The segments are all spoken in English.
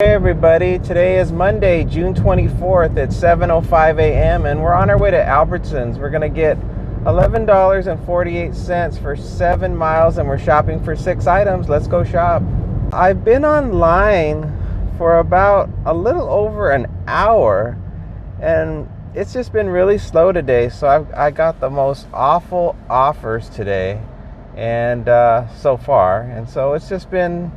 Hey everybody, today is Monday, June 24th at 7:05 a.m. and we're on our way to Albertsons. We're gonna get $11.48 for 7 miles and we're shopping for 6 items. Let's go shop. I've been online for about a little over an hour and it's just been really slow today. So I got the most awful offers today and so far. And so it's just been,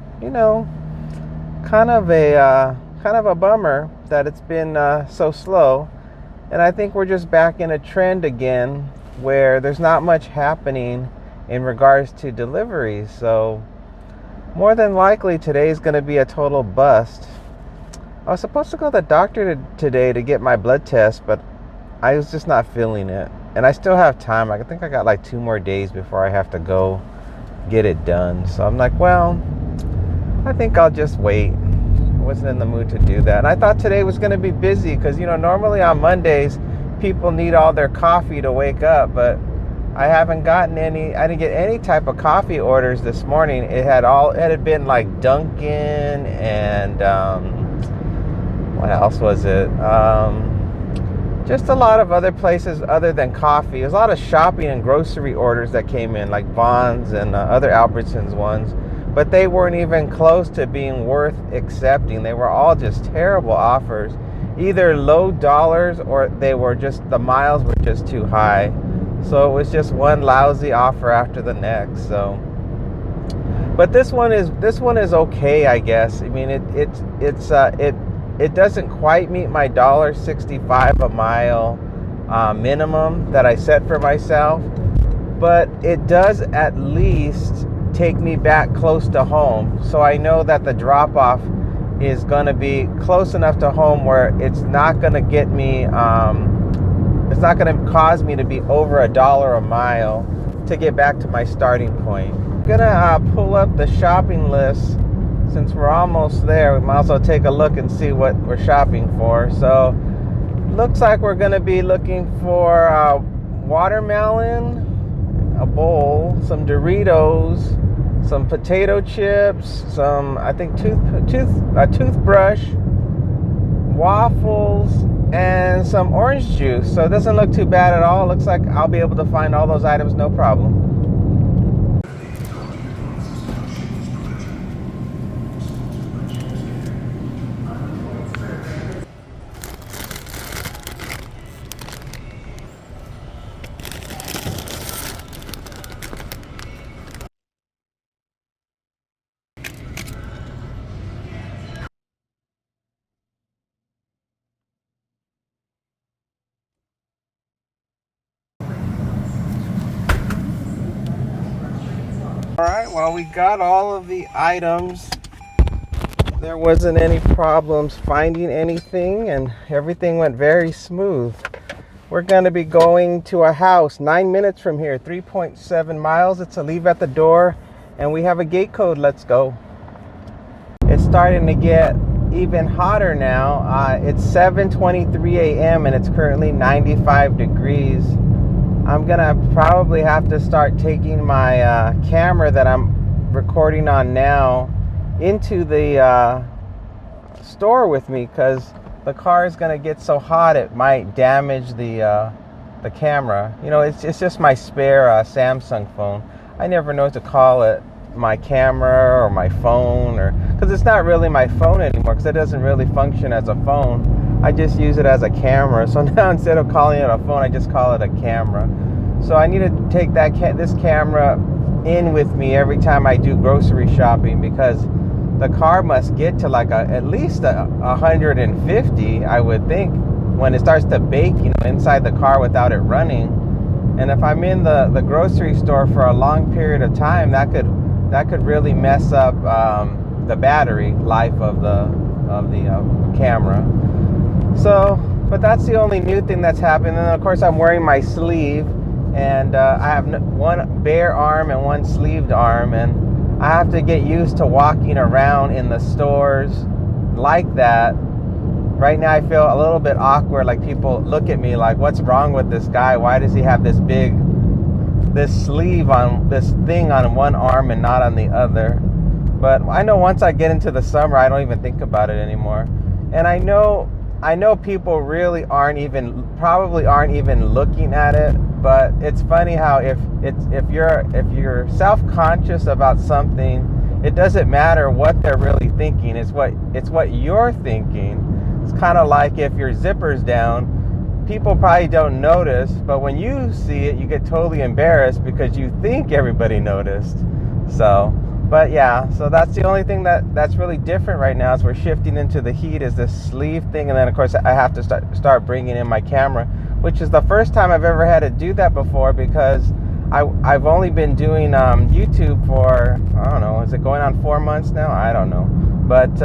kind of a bummer that it's been so slow. And I think we're just back in a trend again where there's not much happening in regards to deliveries. So more than likely today's going to be a total bust. I was supposed to go to the doctor today to get my blood test, but I was just not feeling it. And I still have time. I think I got like 2 more days before I have to go get it done. So I'm like, well, I think I'll just wait. I wasn't in the mood to do that. And I thought today was going to be busy because, normally on Mondays, people need all their coffee to wake up. But I haven't gotten any. I didn't get any type of coffee orders this morning. It had been like Dunkin' and what else was it? Just a lot of other places other than coffee. There's a lot of shopping and grocery orders that came in, like Vons and other Albertsons ones. But they weren't even close to being worth accepting. They were all just terrible offers. Either low dollars or the miles were just too high. So it was just one lousy offer after the next. So, but this one is okay, I guess. I mean, it doesn't quite meet my $1.65 a mile minimum that I set for myself, but it does at least take me back close to home. So I know that the drop off is going to be close enough to home where it's not going to get me it's not going to cause me to be over $1 a mile to get back to my starting point. I'm gonna pull up the shopping list since we're almost there. We might as well take a look and see what we're shopping for. So looks like we're going to be looking for watermelon, a bowl, some Doritos, some potato chips, some, I think, a toothbrush, waffles, and some orange juice. So it doesn't look too bad at all. It looks like I'll be able to find all those items no problem. Alright, well, we got all of the items. There wasn't any problems finding anything and everything went very smooth. We're going to be going to a house 9 minutes from here, 3.7 miles. It's a leave at the door and we have a gate code. Let's go. It's starting to get even hotter now. It's 7:23 a.m. and it's currently 95 degrees. I'm gonna probably have to start taking my camera that I'm recording on now into the store with me because the car is gonna get so hot it might damage the camera. It's just my spare Samsung phone. I never know what to call it, my camera or my phone, or because it's not really my phone anymore because it doesn't really function as a phone. I just use it as a camera. So now instead of calling it a phone, I just call it a camera. So I need to take this camera in with me every time I do grocery shopping because the car must get to like at least 150, I would think, when it starts to bake, inside the car without it running. And if I'm in the grocery store for a long period of time, that could really mess up the battery life of the camera. So, but that's the only new thing that's happened. And of course, I'm wearing my sleeve, and I have one bare arm and one sleeved arm, and I have to get used to walking around in the stores like that. Right now, I feel a little bit awkward. Like people look at me like, "What's wrong with this guy? Why does he have this sleeve on, this thing on one arm and not on the other?" But I know once I get into the summer, I don't even think about it anymore. And I know people really probably aren't even looking at it. But it's funny how if you're self-conscious about something, it doesn't matter what they're really thinking. It's what you're thinking. It's kind of like if your zipper's down, people probably don't notice, but when you see it, you get totally embarrassed because you think everybody noticed. So, but yeah, so that's the only thing that's really different right now as we're shifting into the heat is this sleeve thing. And then of course I have to start bringing in my camera, which is the first time I've ever had to do that before, because I've only been doing YouTube for, I don't know, is it going on 4 months now? I don't know. But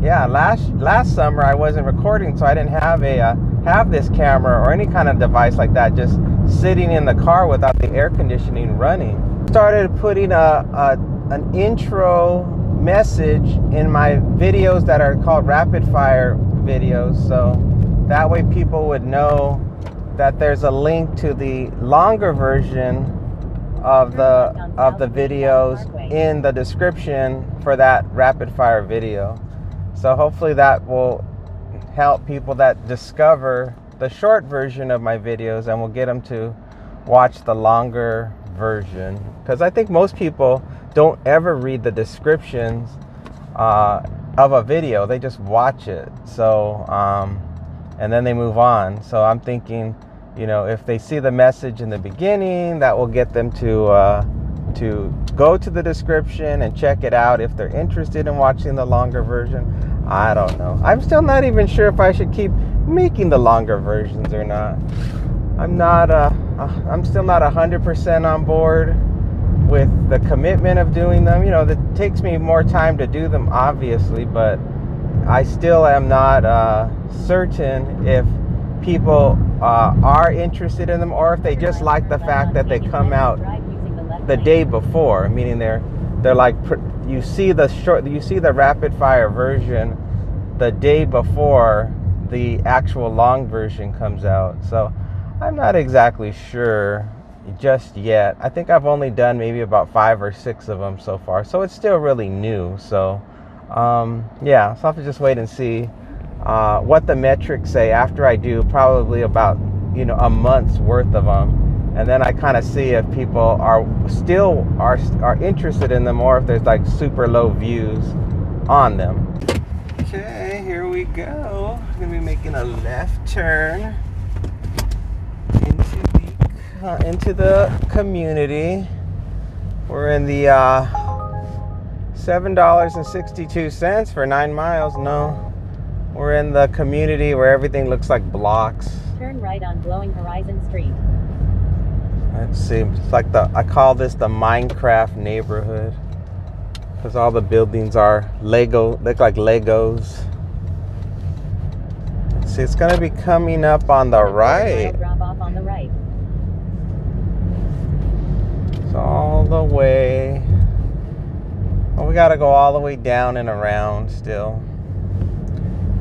yeah, last summer I wasn't recording, so I didn't have this camera or any kind of device like that just sitting in the car without the air conditioning running. Started putting an intro message in my videos that are called rapid fire videos, so that way people would know that there's a link to the longer version of the videos in the description for that rapid fire video. So hopefully that will help people that discover the short version of my videos and will get them to watch the longer version, because I think most people don't ever read the descriptions of a video. They just watch it, so and then they move on. So I'm thinking, if they see the message in the beginning, that will get them to go to the description and check it out if they're interested in watching the longer version. I don't know. I'm still not even sure if I should keep making the longer versions or not. I'm still not 100% on board with the commitment of doing them. That takes me more time to do them, obviously, but I still am not certain if people are interested in them, or if they just like the fact that they come out the day before, meaning they're like, you see the rapid fire version the day before the actual long version comes out. So I'm not exactly sure just yet. I think I've only done maybe about 5 or 6 of them so far, so it's still really new. So yeah, so I'll have to just wait and see what the metrics say after I do probably about a month's worth of them, and then I kind of see if people are still interested in them, or if there's like super low views on them. Okay, here we go. I'm gonna be making a left turn into the community. We're in the $7.62 for 9 miles. No, we're in the community where everything looks like blocks. Turn right on Glowing Horizon Street. Let's see, it's like I call this the Minecraft neighborhood, because all the buildings are look like Legos. Let's see, it's going to be coming up on the right. Drop off on the right. It's all the way. Well, we got to go all the way down and around still.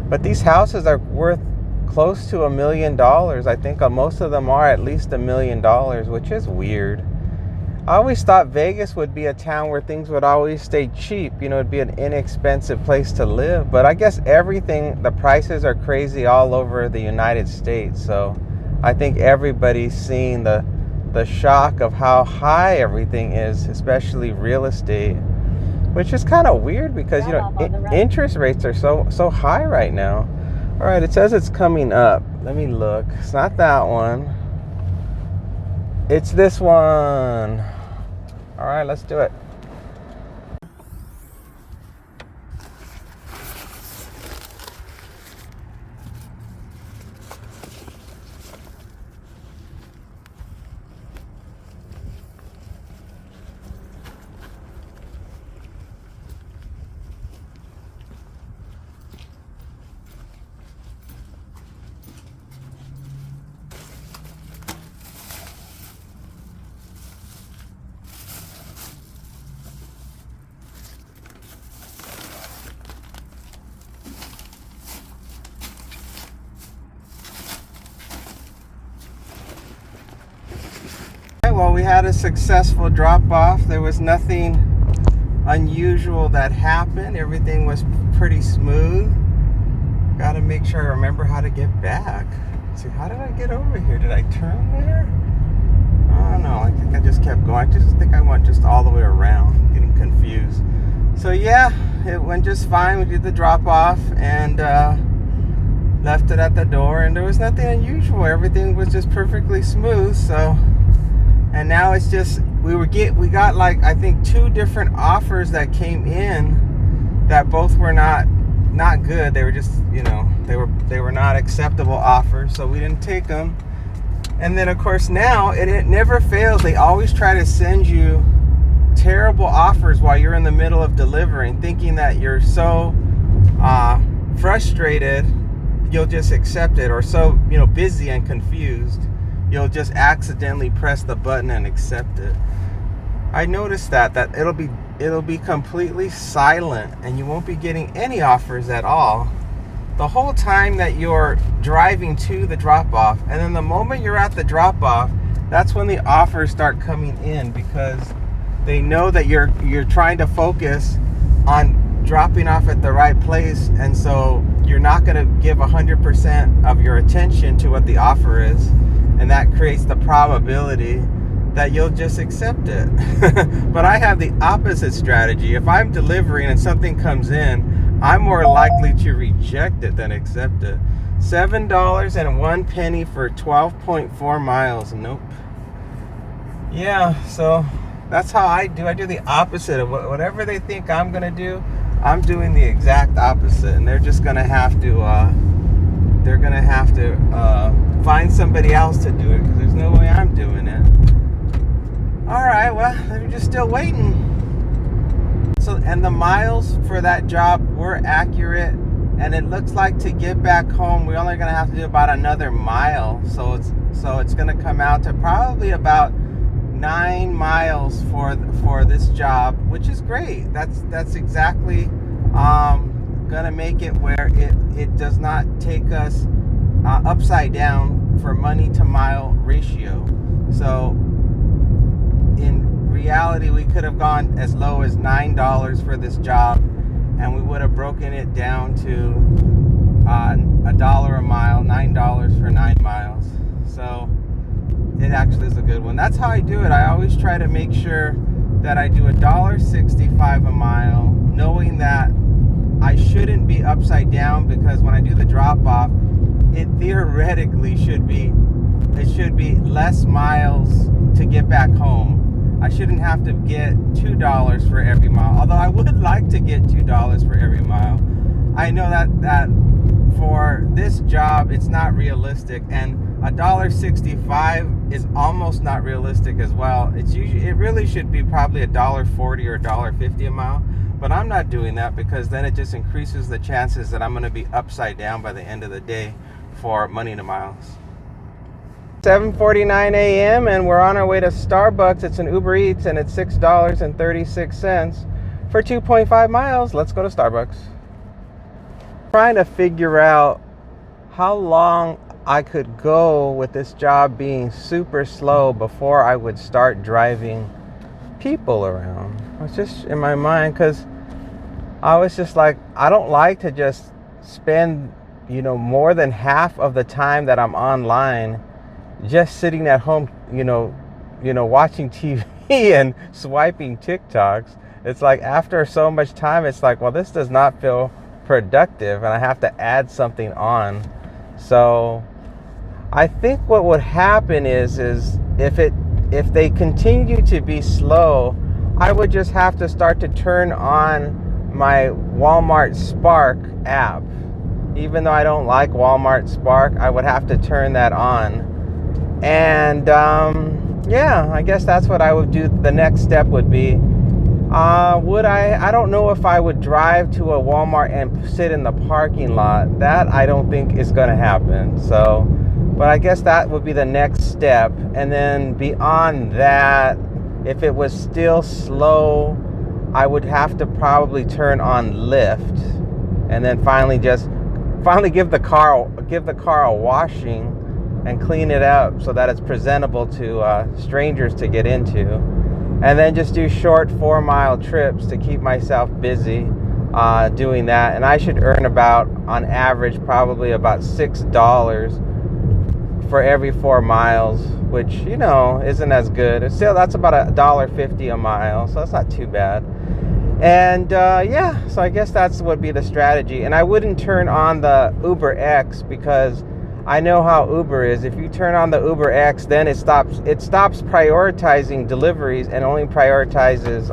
But these houses are worth close to $1 million. I think most of them are at least $1 million, which is weird. I always thought Vegas would be a town where things would always stay cheap. It'd be an inexpensive place to live. But I guess the prices are crazy all over the United States. So I think everybody's seeing the shock of how high everything is, especially real estate, which is kind of weird because, interest rates are so high right now. All right, it says it's coming up. Let me look. It's not that one. It's this one. All right, let's do it. Well, we had a successful drop-off. There was nothing unusual that happened. Everything was pretty smooth. Got to make sure I remember how to get back. Let's see, how did I get over here? Did I turn there? Oh no, I think I just kept going. I just think I went just all the way around, getting confused. So yeah, it went just fine. We did the drop off and left it at the door, and there was nothing unusual. Everything was just perfectly smooth. So, and now it's just we got like I think 2 different offers that came in that both were not good. They were just, you know, they were not acceptable offers, so we didn't take them. And then of course now it never fails. They always try to send you terrible offers while you're in the middle of delivering, thinking that you're so frustrated you'll just accept it, or so, you know, busy and confused you'll just accidentally press the button and accept it. I noticed that it'll be completely silent and you won't be getting any offers at all the whole time that you're driving to the drop-off. And then the moment you're at the drop-off, that's when the offers start coming in, because they know that you're trying to focus on dropping off at the right place, and so you're not going to give 100% of your attention to what the offer is, and that creates the probability that you'll just accept it. But I have the opposite strategy. If I'm delivering and something comes in, I'm more likely to reject it than accept it. $7.01 for 12.4 miles. Nope. Yeah, so that's how I do. I do the opposite of whatever they think I'm gonna do. I'm doing the exact opposite, and they're just gonna have to find somebody else to do it, because there's no way I'm doing it. All right, well, they're just still waiting. So, and the miles for that job were accurate, and it looks like to get back home we're only gonna have to do about another mile. So it's gonna come out to probably about 9 miles for this job, which is great. That's exactly gonna make it where it does not take us upside down for money to mile ratio. So in reality, we could have gone as low as $9 for this job, and we would have broken it down to $1 a mile, $9 for 9 miles. So it actually is a good one. That's how I do it. I always try to make sure that I do $1.65 a mile, knowing that I shouldn't be upside down, because when I do the drop off, it theoretically should be less miles to get back home. I shouldn't have to get $2 for every mile, although I would like to get $2 for every mile. I know that for this job it's not realistic, and $1.65 is almost not realistic as well. It really should be probably $1.40 or $1.50 a mile, but I'm not doing that, because then it just increases the chances that I'm going to be upside down by the end of the day for money to miles. 7:49 a.m. and we're on our way to Starbucks. It's an UberEats, and it's $6.36 for 2.5 miles. Let's go to Starbucks. Trying to figure out how long I could go with this job being super slow before I would start driving people around. I was just in my mind, because I was just like, I don't like to just spend, more than half of the time that I'm online just sitting at home, watching TV and swiping TikToks. It's like after so much time, it's like, well, this does not feel productive, and I have to add something on. So I think what would happen is if they continue to be slow, I would just have to start to turn on my Walmart Spark app. Even though I don't like Walmart Spark, I would have to turn that on. And I guess that's what I would do. The next step would be, I don't know if I would drive to a Walmart and sit in the parking lot. That I don't think is going to happen. So, but I guess that would be the next step. And then beyond that, if it was still slow, I would have to probably turn on Lyft, and then finally give the car a washing and clean it up so that it's presentable to strangers to get into. and then just do short 4-mile trips to keep myself busy doing that. And I should earn about, on average, probably about $6 for every 4 miles, which, you know, isn't as good. It's still, that's about $1.50 a mile, so that's not too bad. And yeah, so I guess that's would be the strategy. And I wouldn't turn on the UberX, because I know how Uber is. If you turn on the UberX, then it stops prioritizing deliveries and only prioritizes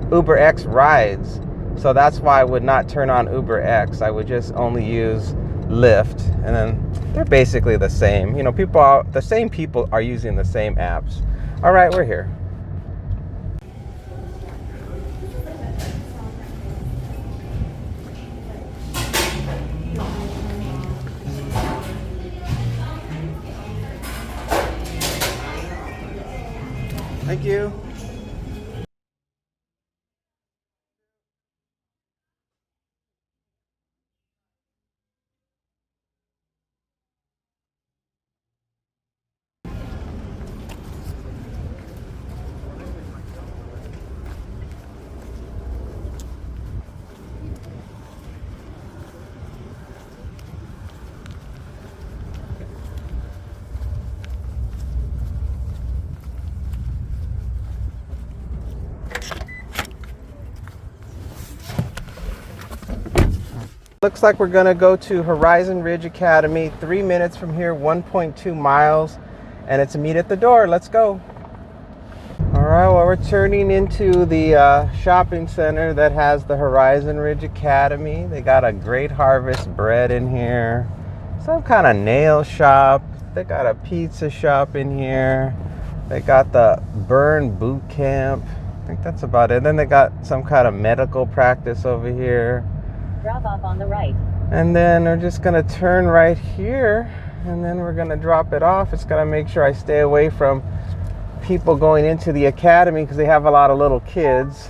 UberX rides. So that's why I would not turn on UberX. I would just only use Lyft, and then they're basically the same. You know, the same people are using the same apps. All right, we're here. Thank you. Looks like we're gonna go to Horizon Ridge Academy, 3 minutes from here, 1.2 miles, and it's a meet at the door. Let's go. All right, well, we're turning into the shopping center that has the Horizon Ridge Academy. They got a Great Harvest bread in here, some kind of nail shop. They got a pizza shop in here. They got the Burn Boot Camp. I think that's about it. Then they got some kind of medical practice over here. Drop off on the right. And then we're just gonna turn right here, and then we're gonna drop it off. It's gotta make sure I stay away from people going into the academy because they have a lot of little kids.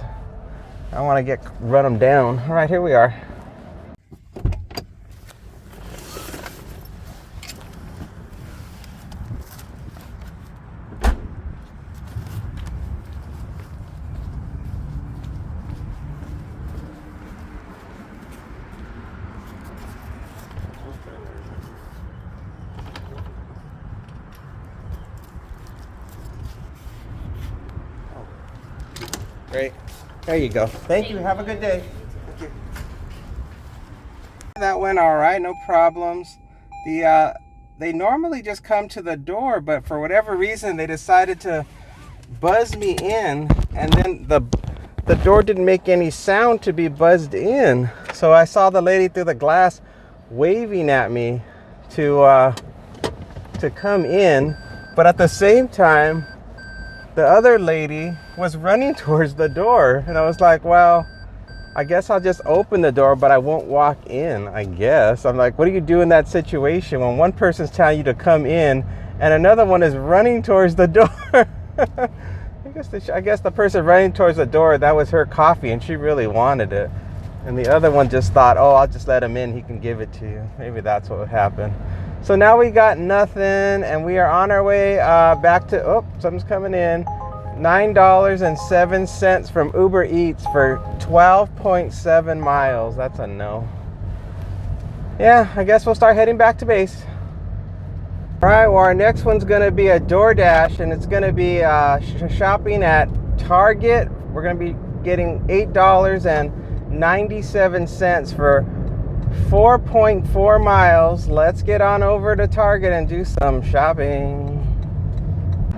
I want to run them down. All right, here we are. Great. There you go. Thank you. Have a good day. Thank you. That went all right. No problems. They normally just come to the door, but for whatever reason, they decided to buzz me in, and then the door didn't make any sound to be buzzed in. So I saw the lady through the glass waving at me to come in, but at the same time, the other lady was running towards the door, and I was like, well, I guess I'll just open the door, but I won't walk in, I guess. I'm like, what do you do in that situation when one person's telling you to come in and another one is running towards the door? I guess the person running towards the door, that was her coffee and she really wanted it. And the other one just thought, oh, I'll just let him in, he can give it to you. Maybe that's what would happen. So now we got nothing, and we are on our way back to, oh, something's coming in. $9.07 from UberEats for 12.7 miles. That's a no. Yeah, I guess we'll start heading back to base. All right, well, our next one's gonna be a DoorDash, and it's gonna be shopping at Target. We're gonna be getting $8.97 for 4.4 miles. Let's get on over to Target and do some shopping.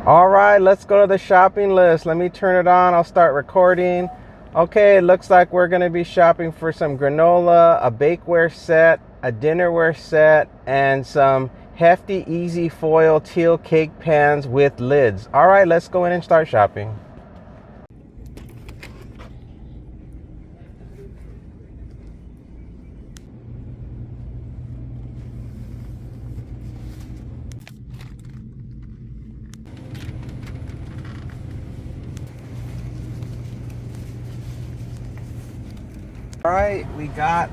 All right, let's go to the shopping list. Let me turn it on. I'll start recording. Okay, it looks like we're going to be shopping for some granola, a bakeware set, a dinnerware set, and some hefty easy foil teal cake pans with lids. All right, let's go in and start shopping. All right, we got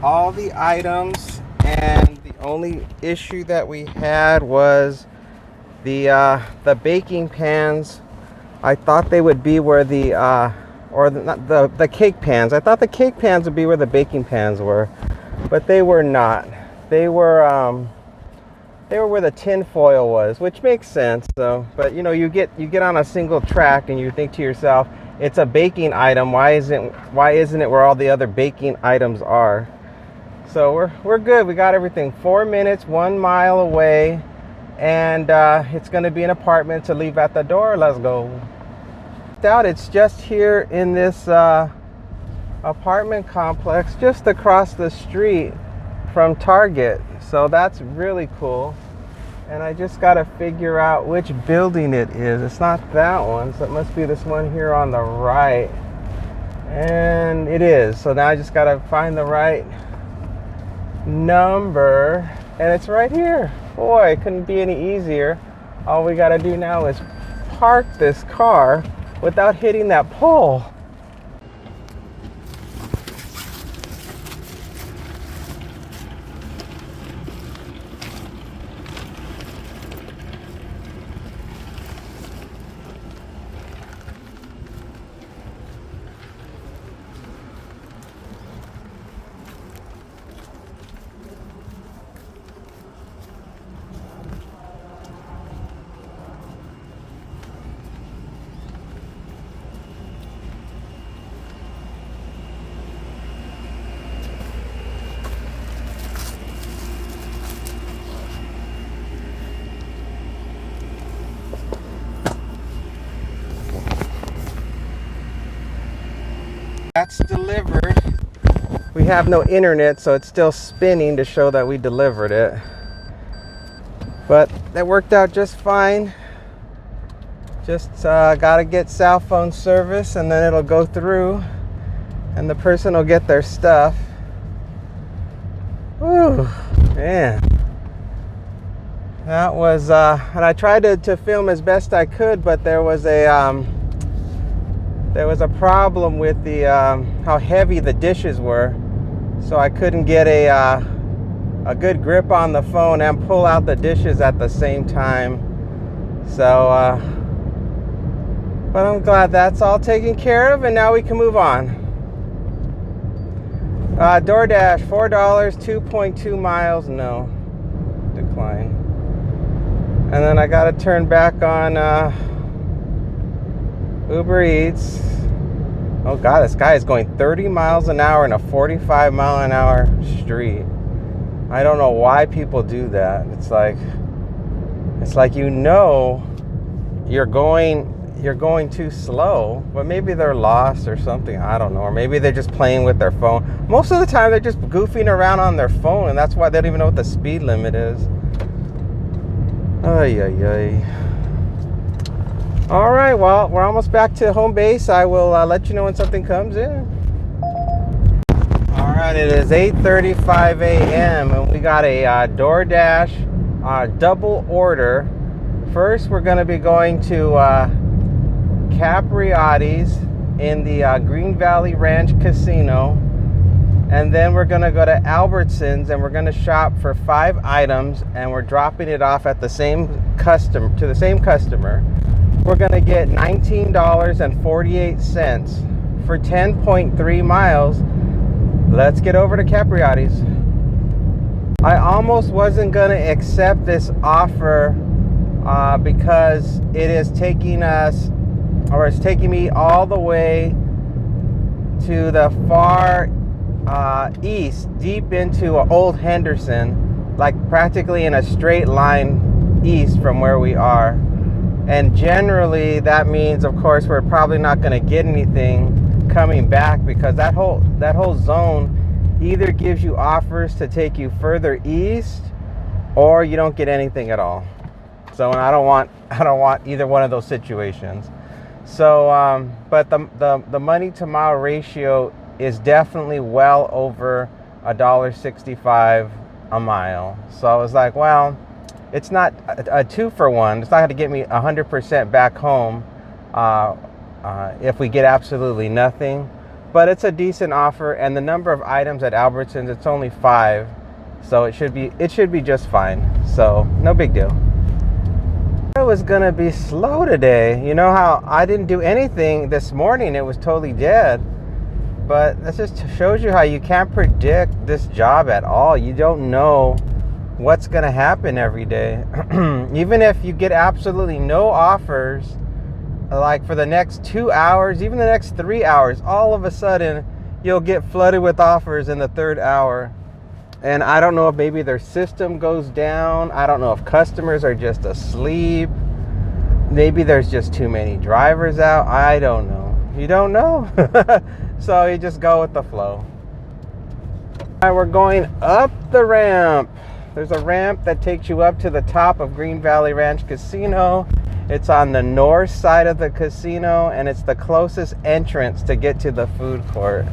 all the items, and the only issue that we had was the baking pans I thought they would be where the not the cake pans. I thought the cake pans would be where the baking pans were, but they were not. They were where the tin foil was, which makes sense. So, but you know, you get on a single track and you think to yourself, it's a baking item. Why isn't it where all the other baking items are? So we're good. We got everything. 4 minutes, 1 mile away, and it's going to be an apartment to leave at the door. Let's go. It's just here in this apartment complex, just across the street from Target. So that's really cool. And I just got to figure out which building it is. It's not that one, so it must be this one here on the right. And it is. So now I just got to find the right number, and it's right here. Boy, it couldn't be any easier. All we got to do now is park this car without hitting that pole. That's delivered. We have no internet, so it's still spinning to show that we delivered it. But that worked out just fine. Just gotta get cell phone service, and then it'll go through, and the person will get their stuff. Whew, man. That was, and I tried to film as best I could, but there was a problem with the how heavy the dishes were, so I couldn't get a good grip on the phone and pull out the dishes at the same time. So, but I'm glad that's all taken care of, and now we can move on. DoorDash, $4, 2.2 miles, no, decline. And then I got to turn back on UberEats. Oh God, this guy is going 30 miles an hour in a 45 mile an hour street. I don't know why people do that. It's like you know you're going too slow, but maybe they're lost or something. I don't know, or maybe they're just playing with their phone. Most of the time they're just goofing around on their phone, and that's why they don't even know what the speed limit is. Ay, ay, ay. All right, well, we're almost back to home base. I will let you know when something comes in. All right, it is 8:35 a.m. and we got a DoorDash double order. First, we're going to be going to Capriotti's in the Green Valley Ranch Casino. And then we're going to go to Albertsons, and we're going to shop for 5 items, and we're dropping it off at the same customer. We're going to get $19.48 for 10.3 miles. Let's get over to Capriotti's. I almost wasn't going to accept this offer because it is taking it's taking me all the way to the far east, deep into Old Henderson, like practically in a straight line east from where we are. And generally that means, of course, we're probably not going to get anything coming back, because that whole zone either gives you offers to take you further east, or you don't get anything at all. So I don't want either one of those situations. So but the money to mile ratio is definitely well over $1.65 a mile. So I was like, well, it's not a 2-for-1. It's not going to get me 100% back home if we get absolutely nothing. But it's a decent offer, and the number of items at Albertsons, it's only 5, so it should be just fine. So no big deal. It was gonna be slow today. You know how I didn't do anything this morning, it was totally dead. But that just shows you how you can't predict this job at all. You don't know what's gonna happen every day. Even if you get absolutely no offers, like for the next 2 hours, even the next 3 hours, all of a sudden you'll get flooded with offers in the third hour. And I don't know if maybe their system goes down. I don't know if customers are just asleep. Maybe there's just too many drivers out. I don't know. You don't know. So you just go with the flow. All right, we're going up the ramp. There's a ramp that takes you up to the top of Green Valley Ranch Casino. It's on the north side of the casino, and it's the closest entrance to get to the food court.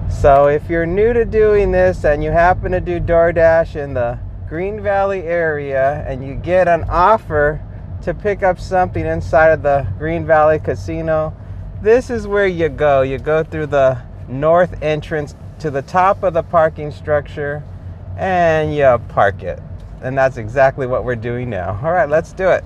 So if you're new to doing this and you happen to do DoorDash in the Green Valley area and you get an offer to pick up something inside of the Green Valley Casino, this is where you go. You go through the north entrance to the top of the parking structure and you park it. And that's exactly what we're doing now. All right, let's do it.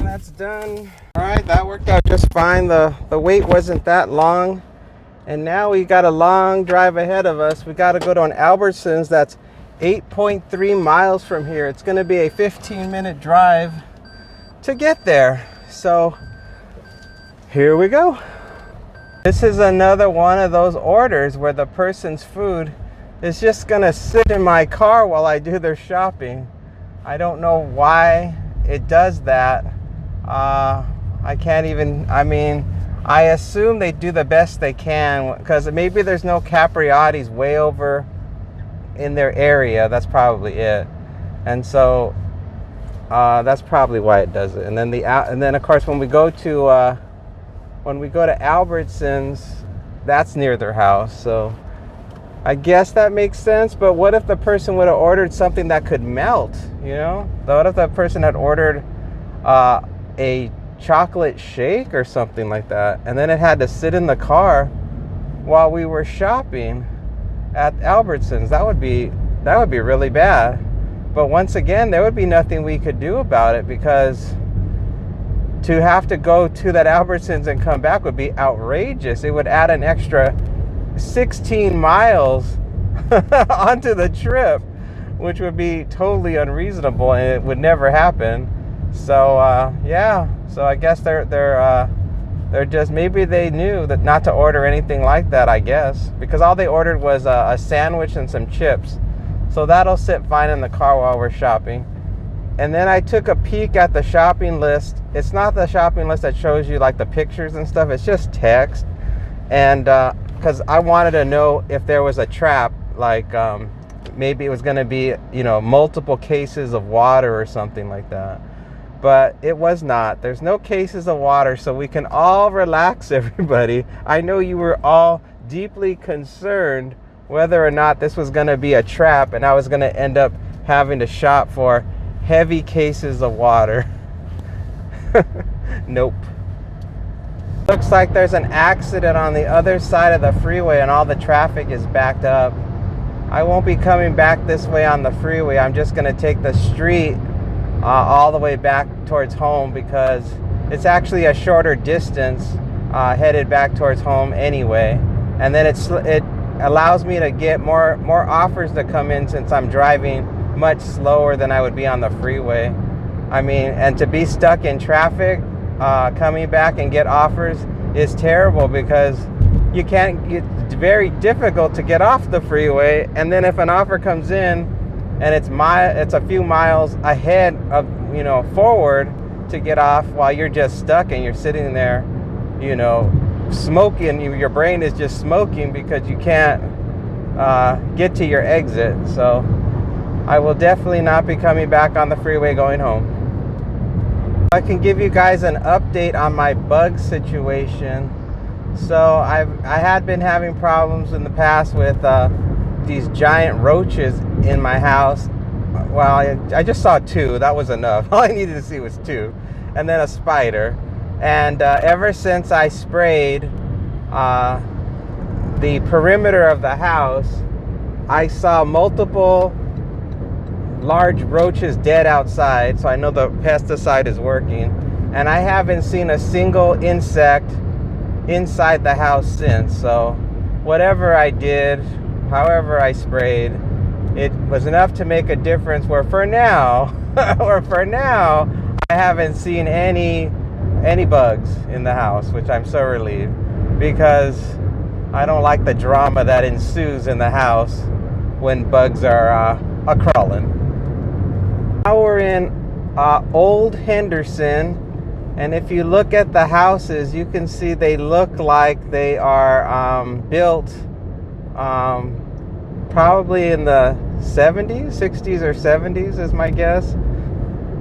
That's done. All right, that worked out just fine. The wait wasn't that long. And now we got a long drive ahead of us. We got to go to an Albertsons that's 8.3 miles from here. It's going to be a 15-minute drive to get there. So here we go. This is another one of those orders where the person's food is just going to sit in my car while I do their shopping. I don't know why it does that. I can't even, I assume they do the best they can because maybe there's no Capriati's way over in their area. That's probably it. And so that's probably why it does it. And then of course when we go to Albertsons, that's near their house. So I guess that makes sense. But what if the person would have ordered something that could melt? You know, what if the person had ordered a chocolate shake or something like that, and then it had to sit in the car while we were shopping at Albertsons? That would be really bad. But once again, there would be nothing we could do about it because to have to go to that Albertsons and come back would be outrageous. It would add an extra 16 miles onto the trip, which would be totally unreasonable and it would never happen. So yeah, so I guess they're just, maybe they knew that not to order anything like that, I guess, because all they ordered was a sandwich and some chips. So that'll sit fine in the car while we're shopping. And then I took a peek at the shopping list. It's not the shopping list that shows you like the pictures and stuff. It's just text. And because I wanted to know if there was a trap, like maybe it was going to be, multiple cases of water or something like that. But it was not. There's no cases of water, so we can all relax, everybody. I know you were all deeply concerned whether or not this was going to be a trap and I was going to end up having to shop for heavy cases of water. Nope. Looks like there's an accident on the other side of the freeway and all the traffic is backed up. I won't be coming back this way on the freeway. I'm just going to take the street all the way back towards home because it's actually a shorter distance headed back towards home anyway. And then it allows me to get more offers to come in since I'm driving much slower than I would be on the freeway. And to be stuck in traffic, coming back and get offers is terrible, because you can't, it's very difficult to get off the freeway. And then if an offer comes in and it's a few miles ahead of, forward to get off, while you're just stuck and you're sitting there, smoking, your brain is just smoking because you can't get to your exit. So I will definitely not be coming back on the freeway going home. I can give you guys an update on my bug situation. So I had been having problems in the past with these giant roaches in my house. Well, I just saw 2. That was enough. All I needed to see was 2. And then a spider. And ever since I sprayed the perimeter of the house, I saw multiple large roaches dead outside. So I know the pesticide is working. And I haven't seen a single insect inside the house since. So whatever I did, however I sprayed, it was enough to make a difference, where for now I haven't seen any bugs in the house, which I'm so relieved, because I don't like the drama that ensues in the house when bugs are crawling. Now we're in Old Henderson, and if you look at the houses, you can see they look like they are built probably in the 70s, 60s or 70s is my guess.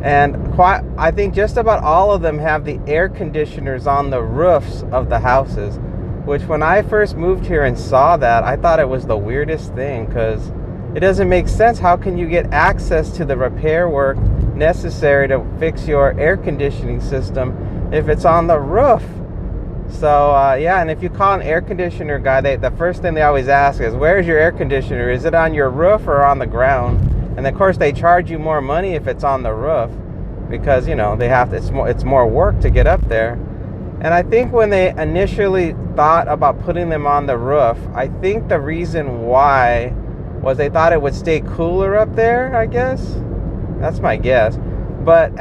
And I think just about all of them have the air conditioners on the roofs of the houses, which when I first moved here and saw that, I thought it was the weirdest thing, because it doesn't make sense. How can you get access to the repair work necessary to fix your air conditioning system if it's on the roof? So yeah, and if you call an air conditioner guy, the first thing they always ask is, where's your air conditioner? Is it on your roof or on the ground? And of course they charge you more money if it's on the roof, because they have to, it's more work to get up there. And I think when they initially thought about putting them on the roof, I think the reason why was they thought it would stay cooler up there, I guess. That's my guess. But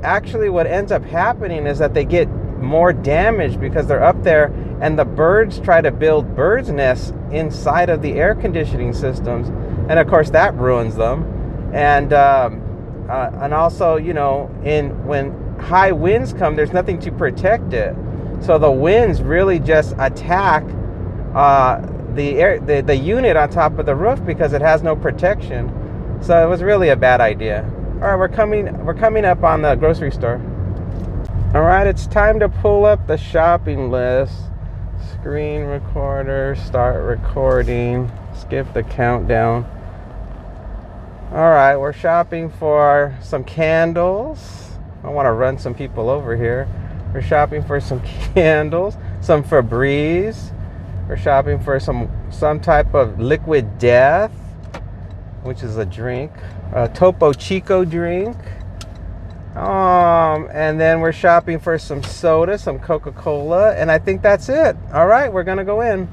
actually what ends up happening is that they get more damage because they're up there, and the birds try to build birds' nests inside of the air conditioning systems, and of course that ruins them. And also, when high winds come, there's nothing to protect it, so the winds really just attack the unit on top of the roof because it has no protection. So it was really a bad idea. All right, we're coming up on the grocery store. All right, it's time to pull up the shopping list. Screen recorder, start recording, skip the countdown. All right, we're shopping for some candles. I want to run some people over here. We're shopping for some candles, some Febreze. We're shopping for some type of liquid death, which is a drink, a Topo Chico drink. And then we're shopping for some soda, some Coca-Cola, and I think that's it. All right, we're gonna go in.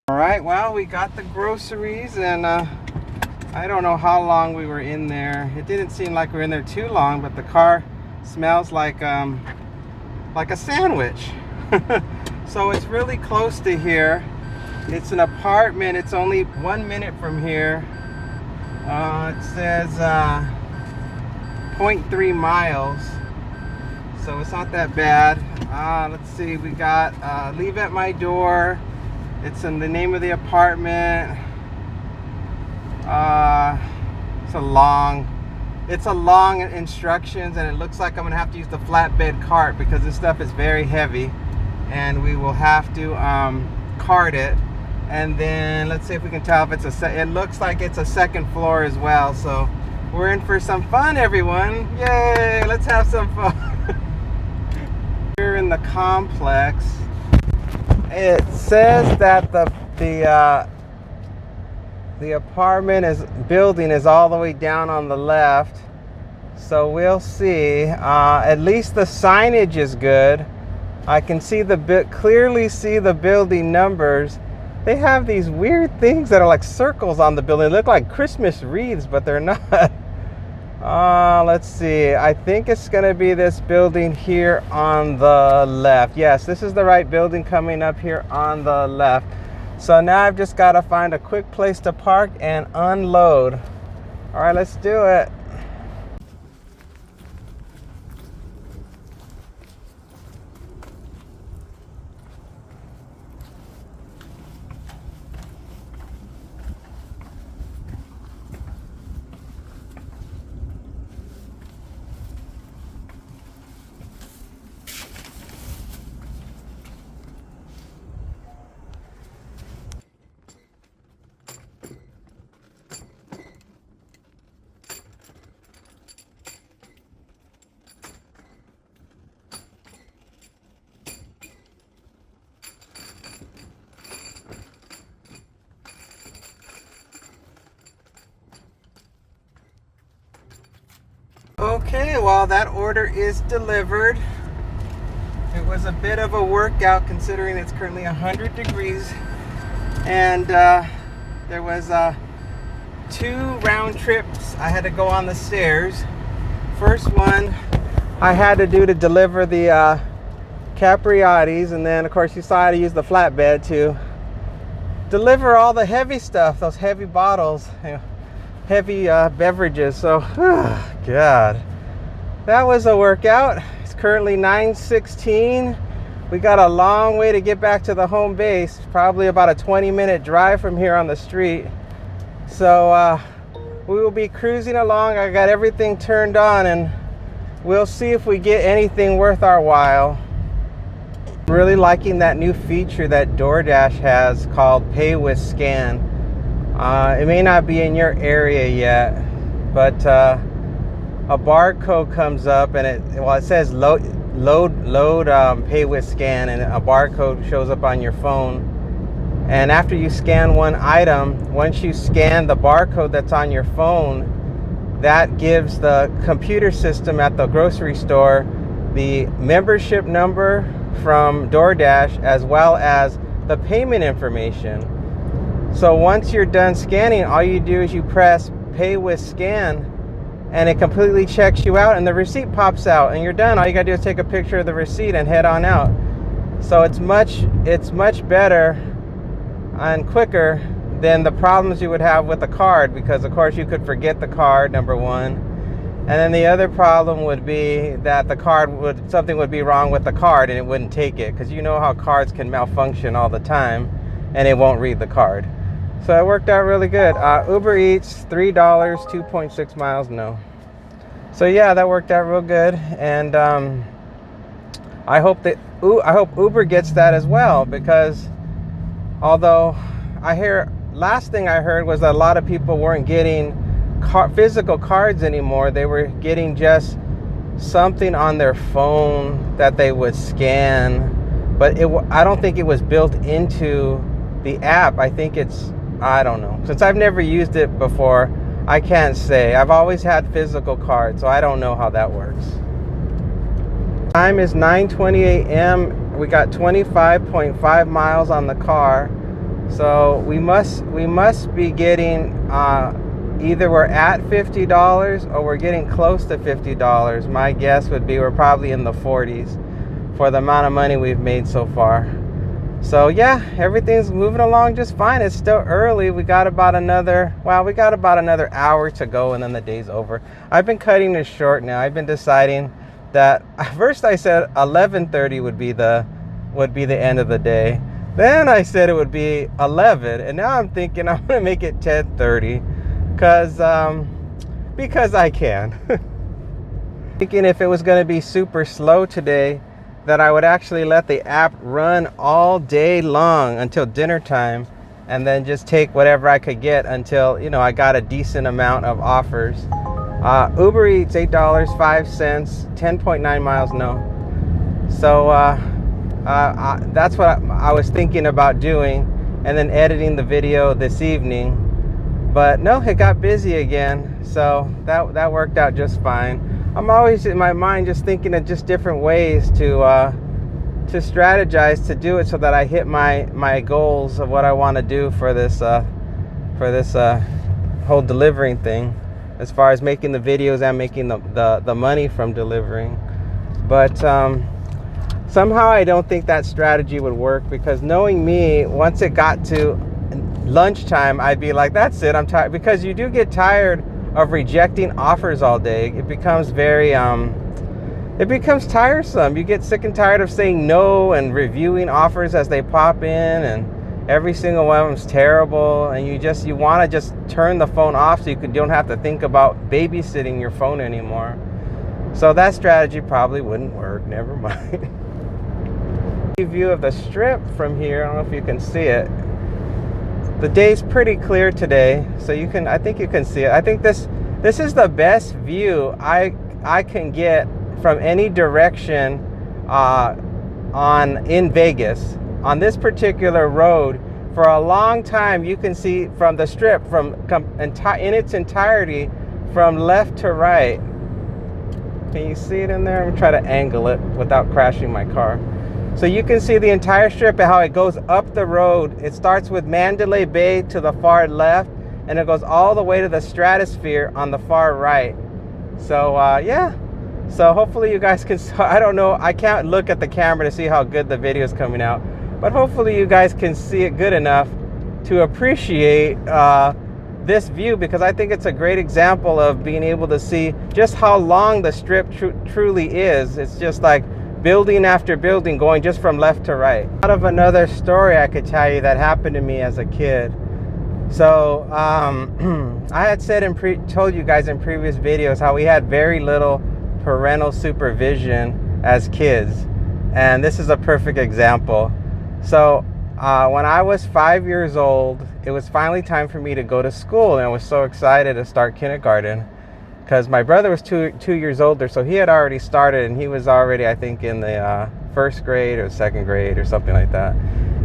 All right, well, we got the groceries, and I don't know how long we were in there. It didn't seem like we were in there too long, but the car smells like a sandwich. So it's really close to here. It's an apartment. It's only 1 minute from here. It says 0.3 miles. So it's not that bad. Let's see, we got leave at my door. It's in the name of the apartment. It's a long instructions, and it looks like I'm gonna have to use the flatbed cart because this stuff is very heavy, and we will have to cart it. And then let's see if we can tell if it's it looks like it's a second floor as well. So we're in for some fun, everyone. Yay, let's have some fun. Here in the complex, it says that the apartment building is all the way down on the left. So we'll see. At least the signage is good. I can see clearly see the building numbers. They have these weird things that are like circles on the building. They look like Christmas wreaths, but they're not. Let's see. I think it's going to be this building here on the left. Yes, this is the right building coming up here on the left. So now I've just got to find a quick place to park and unload. All right, let's do it. Okay, well, that order is delivered. It was a bit of a workout considering it's currently 100 degrees. And there was 2 round trips I had to go on the stairs. First one I had to do to deliver the Capriottis, and then of course you saw how to use the flatbed to deliver all the heavy stuff, those heavy bottles, heavy beverages. So God, that was a workout. It's currently 9:16. We got a long way to get back to the home base, probably about a 20-minute drive from here on the street. So we will be cruising along. I got everything turned on, and we'll see if we get anything worth our while. I'm really liking that new feature that DoorDash has called Pay with Scan. It may not be in your area yet, but a barcode comes up, and it says load pay with scan, and a barcode shows up on your phone. And after you scan one item, once you scan the barcode that's on your phone, that gives the computer system at the grocery store the membership number from DoorDash as well as the payment information. So once you're done scanning, all you do is you press pay with scan, and it completely checks you out, and the receipt pops out, and you're done. All you gotta do is take a picture of the receipt and head on out. So it's much better and quicker than the problems you would have with a card, because of course you could forget the card, number one, and then the other problem would be that something would be wrong with the card and it wouldn't take it, because you know how cards can malfunction all the time and it won't read the card. So it worked out really good. UberEats, $3, 2.6 miles, no. So yeah, that worked out real good, and I hope Uber gets that as well, because although last thing I heard was that a lot of people weren't getting physical cards anymore. They were getting just something on their phone that they would scan, but I don't think it was built into the app. I think I don't know. Since I've never used it before, I can't say. I've always had physical cards, so I don't know how that works. Time is 9:20 a.m. We got 25.5 miles on the car. So we must be getting either we're at $50 or we're getting close to $50. My guess would be we're probably in the 40s for the amount of money we've made so far. So yeah, everything's moving along just fine. It's still early. We got about another hour to go, and then the day's over. I've been cutting this short now. I've been deciding that at first I said 11:30 would be the end of the day. Then I said it would be 11, and now I'm thinking I'm gonna make it 10:30 because I can. Thinking if it was gonna be super slow today, that I would actually let the app run all day long until dinner time, and then just take whatever I could get until I got a decent amount of offers. UberEats, $8.05, 10.9 miles, no. So that's what I was thinking about doing, and then editing the video this evening. But no, it got busy again, so that worked out just fine. I'm always in my mind just thinking of just different ways to strategize to do it so that I hit my goals of what I want to do for this whole delivering thing, as far as making the videos and making the money from delivering. But somehow I don't think that strategy would work, because knowing me, once it got to lunchtime, I'd be like, that's it, I'm tired. Because you do get tired of rejecting offers all day. It becomes very it becomes tiresome. You get sick and tired of saying no and reviewing offers as they pop in, and every single one of them's terrible, and you want to just turn the phone off so you don't have to think about babysitting your phone anymore. So that strategy probably wouldn't work. Never mind. View of the strip from here. I don't know if you can see it. The day's pretty clear today, so I think you can see it. I think this is the best view I can get from any direction in Vegas. On this particular road, for a long time, you can see from the strip in its entirety from left to right. Can you see it in there? I'm gonna try to angle it without crashing my car. So you can see the entire strip and how it goes up the road. It starts with Mandalay Bay to the far left, and it goes all the way to the Stratosphere on the far right. So yeah. So hopefully you guys can, I don't know, I can't look at the camera to see how good the video is coming out, but hopefully you guys can see it good enough to appreciate this view, because I think it's a great example of being able to see just how long the strip truly is. It's just like building after building going just from left to right. Out of another story I could tell you that happened to me as a kid. So I had said told you guys in previous videos how we had very little parental supervision as kids, and this is a perfect example. So when I was 5 years old, it was finally time for me to go to school, and I was so excited to start kindergarten, because my brother was two years older, so he had already started, and he was already, I think, in the first grade or second grade or something like that.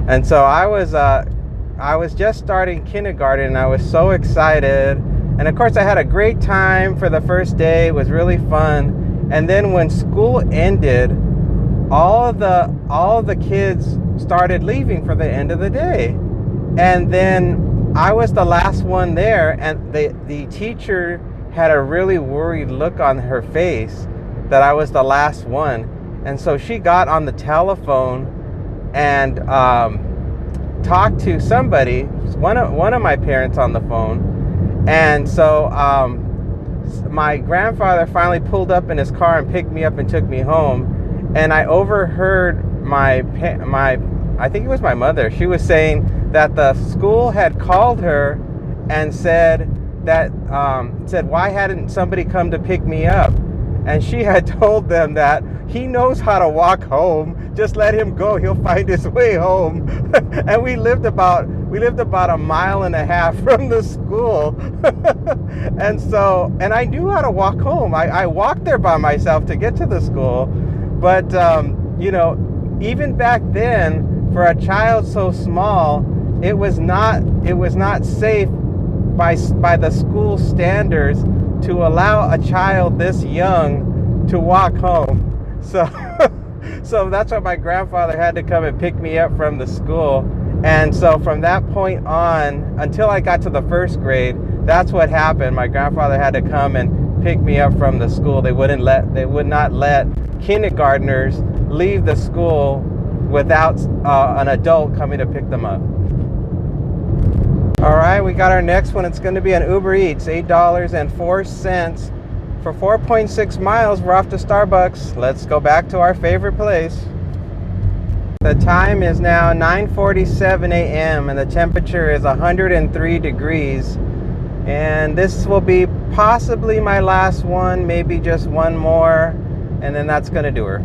And so I was just starting kindergarten, and I was so excited. And of course I had a great time for the first day. It was really fun. And then when school ended, all of the kids started leaving for the end of the day. And then I was the last one there, and the teacher had a really worried look on her face that I was the last one. And so she got on the telephone and talked to somebody, one of my parents on the phone. And so my grandfather finally pulled up in his car and picked me up and took me home. And I overheard I think it was my mother, she was saying that the school had called her and said why hadn't somebody come to pick me up? And she had told them that he knows how to walk home, just let him go, he'll find his way home. And we lived about a mile and a half from the school. and I knew how to walk home. I walked there by myself to get to the school. But even back then, for a child so small, it was not safe by the school standards to allow a child this young to walk home. So that's why my grandfather had to come and pick me up from the school. And so from that point on, until I got to the first grade, that's what happened. My grandfather had to come and pick me up from the school. They would not let kindergartners leave the school without an adult coming to pick them up. All right, we got our next one. It's going to be an UberEats, $8.04 for 4.6 miles. We're off to Starbucks. Let's go back to our favorite place. The time is now 9:47 a.m. and the temperature is 103 degrees. And this will be possibly my last one, maybe just one more, and then that's going to do her.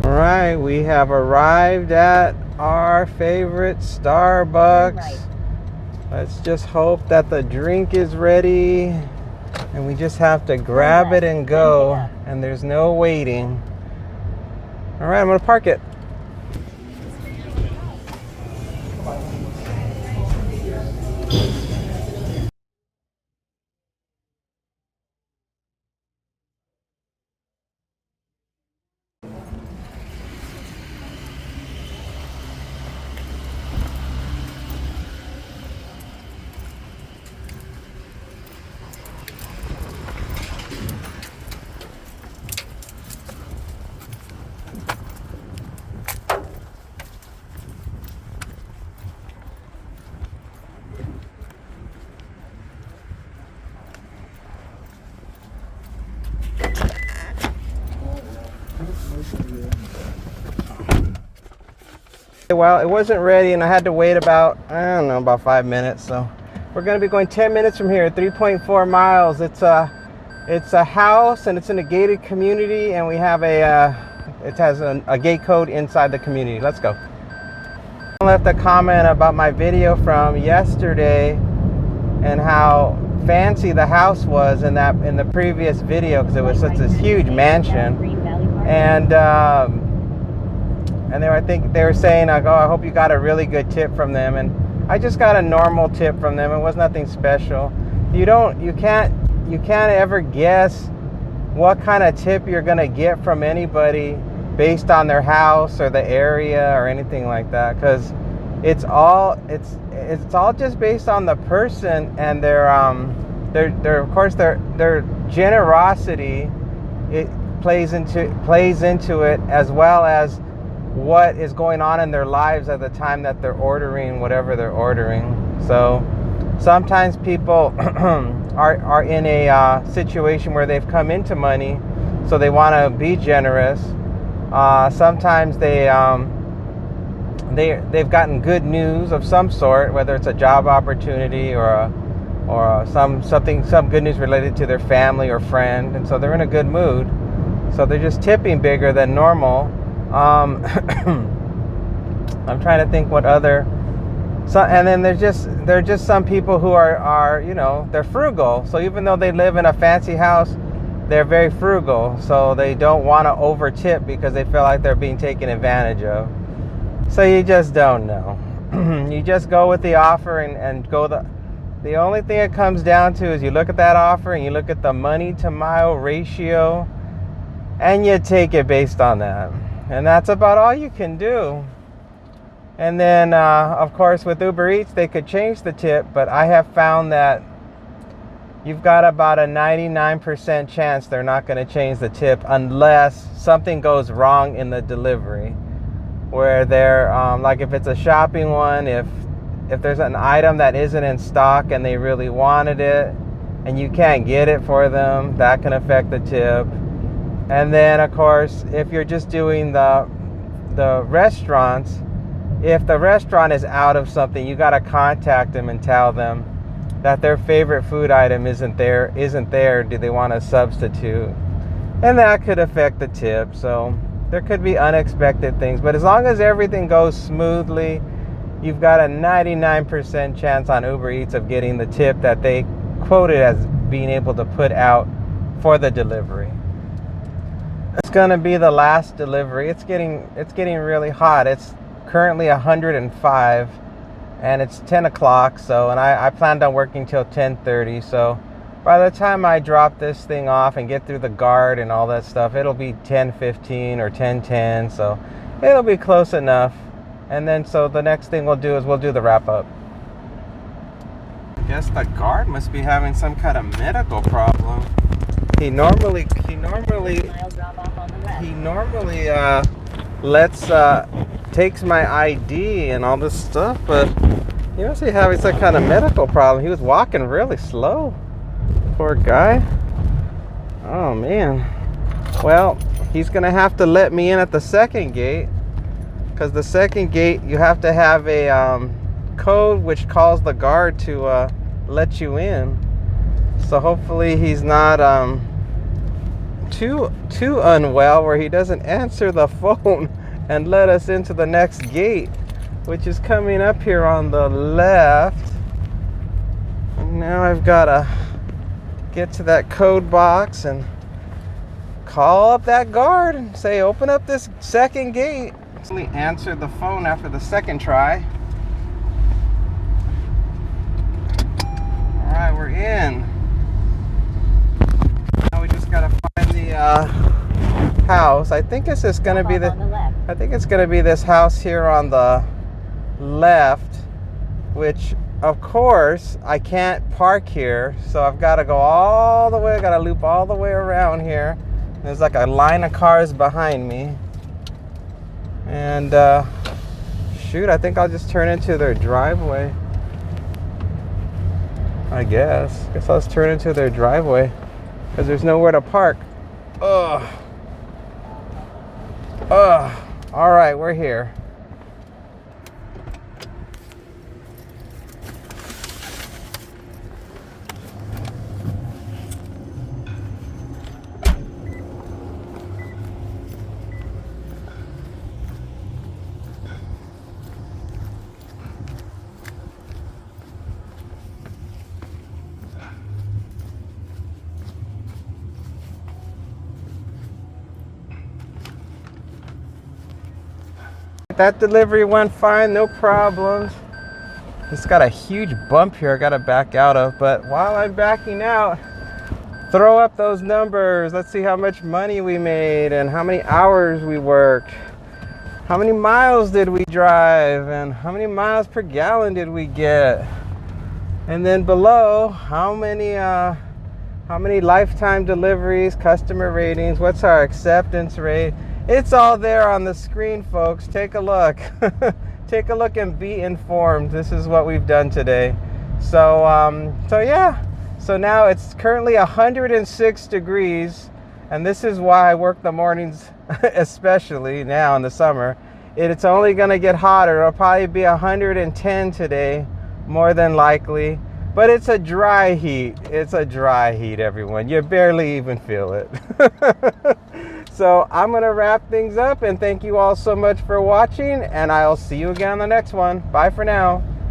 All right, we have arrived at our favorite Starbucks. Right. Let's just hope that the drink is ready and we just have to grab it and go, and there's no waiting. All right, I'm gonna park it. Well, it wasn't ready and I had to wait about, I don't know, about 5 minutes. So we're going to be going 10 minutes from here, 3.4 miles. It's a house and it's in a gated community, and we have it has a gate code inside the community. Let's go. I left a comment about my video from yesterday and how fancy the house was in the previous video, because it was such a huge mansion. And I think they were saying, like, oh, I hope you got a really good tip from them. And I just got a normal tip from them. It was nothing special. You can't ever guess what kind of tip you're gonna get from anybody based on their house or the area or anything like that, because it's all just based on the person and their of course their generosity. It plays into it, as well as what is going on in their lives at the time that they're ordering whatever they're ordering. So sometimes people are in a situation where they've come into money, so they want to be generous. Sometimes they've gotten good news of some sort, whether it's a job opportunity or some good news related to their family or friend, and so they're in a good mood. So they're just tipping bigger than normal. I'm trying to think what other. So, and then there are just some people who are they're frugal. So even though they live in a fancy house, they're very frugal. So they don't want to over tip because they feel like they're being taken advantage of. So you just don't know. You just go with the offer and go the only thing it comes down to is you look at that offer and you look at the money to mile ratio and you take it based on that. And that's about all you can do. And then, of course, with UberEats, they could change the tip, but I have found that you've got about a 99% chance they're not going to change the tip unless something goes wrong in the delivery. Where they're, like if it's a shopping one, if there's an item that isn't in stock and they really wanted it and you can't get it for them, that can affect the tip. And then, of course, if you're just doing the restaurants, if the restaurant is out of something, you got to contact them and tell them that their favorite food item isn't there. Do they want to substitute? And that could affect the tip. So there could be unexpected things. But as long as everything goes smoothly, you've got a 99% chance on UberEats of getting the tip that they quoted as being able to put out for the delivery. It's gonna be the last delivery. It's getting really hot. It's currently 105 and it's 10 o'clock. So, and I planned on working till 10:30. So by the time I drop this thing off and get through the guard and all that stuff, it'll be 10:15 or 10:10. So it'll be close enough. And then, so the next thing we'll do is we'll do the wrap up. I guess the guard must be having some kind of medical problem. He normally takes my ID and all this stuff, but he must be having some kind of medical problem. He was walking really slow. Poor guy. Oh man. Well, he's gonna have to let me in at the second gate, because the second gate you have to have a code which calls the guard to let you in. So hopefully he's not too unwell where he doesn't answer the phone and let us into the next gate, which is coming up here on the left. And now I've got to get to that code box and call up that guard and say, open up this second gate. Only answered the phone after the second try. All right, we're in. Now we just gotta find the house. I think it's just gonna be I think it's gonna be this house here on the left, which of course I can't park here, so I've got to go all the way. I got to loop all the way around here. There's like a line of cars behind me, and shoot, I think I'll just turn into their driveway. I guess I'll just turn into their driveway because there's nowhere to park. Ugh. All right, we're here. That delivery went fine, no problems. It's got a huge bump here I gotta back out of, but while I'm backing out, throw up those numbers. Let's see how much money we made and how many hours we worked. How many miles did we drive and how many miles per gallon did we get? And then below, how many lifetime deliveries, customer ratings, what's our acceptance rate? It's all there on the screen, folks. Take a look. Take a look and be informed. This is what we've done today. So yeah. So now it's currently 106 degrees, and this is why I work the mornings, especially now in the summer. It's only gonna get hotter. It'll probably be 110 today, more than likely. But it's a dry heat. It's a dry heat, everyone. You barely even feel it. So I'm going to wrap things up, and thank you all so much for watching, and I'll see you again on the next one. Bye for now.